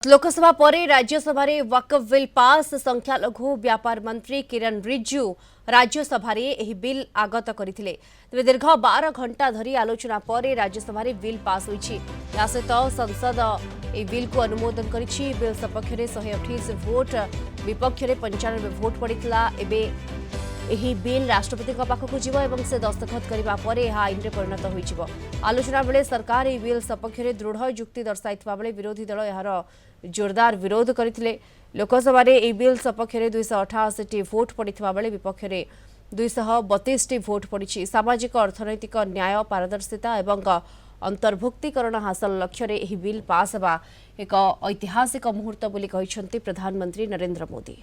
लोकसभा पर राज्यसभा वक्फ bill pass संख्यालघु व्यापार मंत्री किरण रिजिजू राज्यसभा बिल आगत करते तेज दीर्घ 12 घंटा धरी आलोचना पर राज्यसभा बिल पास होती सहित संसद बिल को अनुमोदन कर बिल सपक्ष 128 भोट विपक्ष 95 भोट पड़ा। एही बिल राष्ट्रपति पाखक जीव एवं से दस्तखत करने पर आईन में परिणत हो आलोचना बेले सरकार यह बिल सपक्ष दृढ़ युक्ति दर्शाइथिबा बेले विरोधी दल यार जोरदार विरोध करथिले। लोकसभा यह बिल सपक्ष 288 भोट पड़ा बेले विपक्ष 232 भोट पड़ी। सामाजिक अर्थनैतिक न्याय पारदर्शिता एवं अंतर्भुक्तिकरण हासिल लक्ष्य यह बिल पास होगा एक ऐतिहासिक मुहूर्त बोली कहिसेंति प्रधानमंत्री नरेंद्र मोदी।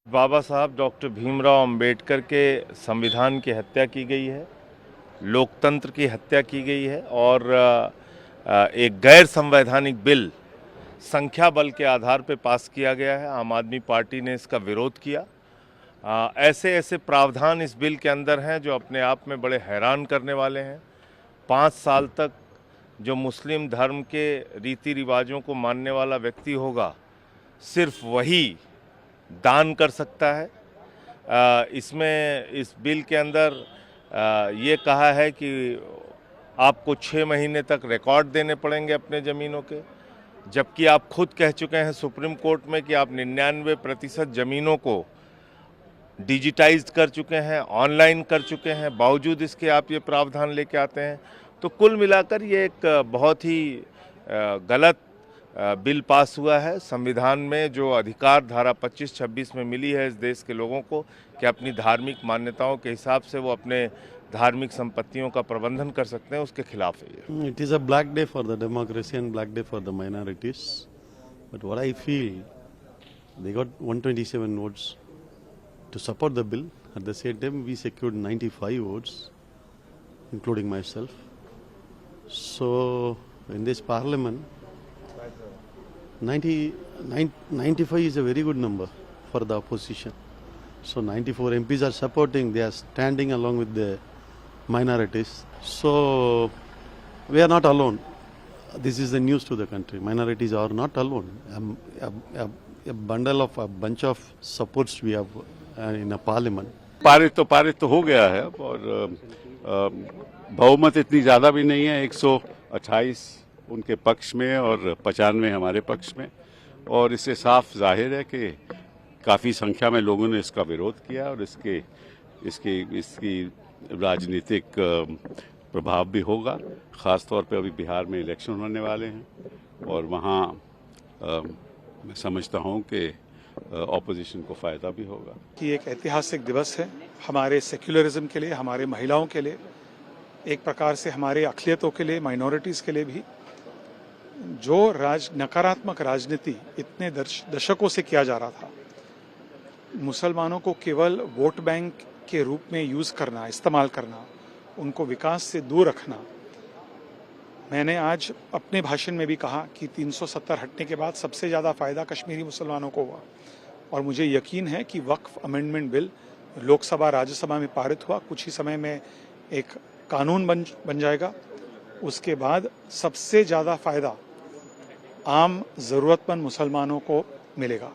बाबा साहब डॉक्टर भीमराव अंबेडकर के संविधान की हत्या की गई है, लोकतंत्र की हत्या की गई है और एक गैर संवैधानिक बिल संख्या बल के आधार पर पास किया गया है। आम आदमी पार्टी ने इसका विरोध किया। ऐसे ऐसे प्रावधान इस बिल के अंदर हैं जो अपने आप में बड़े हैरान करने वाले हैं। 5 साल तक जो मुस्लिम धर्म के रीति रिवाजों को मानने वाला व्यक्ति होगा, सिर्फ वही दान कर सकता है। इसमें इस बिल के अंदर ये कहा है कि आपको 6 महीने तक रिकॉर्ड देने पड़ेंगे अपने ज़मीनों के, जबकि आप खुद कह चुके हैं सुप्रीम कोर्ट में कि आप 99% ज़मीनों को डिजिटाइज्ड कर चुके हैं, ऑनलाइन कर चुके हैं, बावजूद इसके आप ये प्रावधान लेके आते हैं। तो कुल मिलाकर ये एक बहुत ही गलत बिल पास हुआ है। संविधान में जो अधिकार धारा 25-26 में मिली है इस देश के लोगों को कि अपनी धार्मिक मान्यताओं के हिसाब से वो अपने धार्मिक संपत्तियों का प्रबंधन कर सकते हैं, उसके खिलाफ है ये। It is a black day for the democracy and black day for the minorities. But what I feel, they got 127 votes to support the bill. At the same time, we secured 95 votes, including myself. So in this parliament, 95 is a very good number for the opposition. So 94 MPs are supporting, they are standing along with the minorities. So we are not alone. This is the news to the country. Minorities are not alone. A bunch of supports we have in a parliament. पारित तो हो गया है और बहुमत इतनी ज़्यादा भी नहीं है, 128 उनके पक्ष में और 95 हमारे पक्ष में, और इससे साफ जाहिर है कि काफ़ी संख्या में लोगों ने इसका विरोध किया और इसकी राजनीतिक प्रभाव भी होगा। ख़ास तौर पे अभी बिहार में इलेक्शन होने वाले हैं और वहाँ मैं समझता हूँ कि ऑपोजिशन को फ़ायदा भी होगा। कि एक ऐतिहासिक दिवस है हमारे सेक्युलरिज्म के लिए, हमारे महिलाओं के लिए, एक प्रकार से हमारे अक़लियतों के लिए, माइनॉरिटीज़ के लिए भी। जो नकारात्मक राजनीति इतने दशकों से किया जा रहा था, मुसलमानों को केवल वोट बैंक के रूप में यूज़ करना, इस्तेमाल करना, उनको विकास से दूर रखना। मैंने आज अपने भाषण में भी कहा कि 370 हटने के बाद सबसे ज़्यादा फ़ायदा कश्मीरी मुसलमानों को हुआ और मुझे यकीन है कि वक्फ अमेंडमेंट बिल लोकसभा राज्यसभा में पारित हुआ, कुछ ही समय में एक कानून बन जाएगा। उसके बाद सबसे ज़्यादा फ़ायदा आम ज़रूरतमंद मुसलमानों को मिलेगा।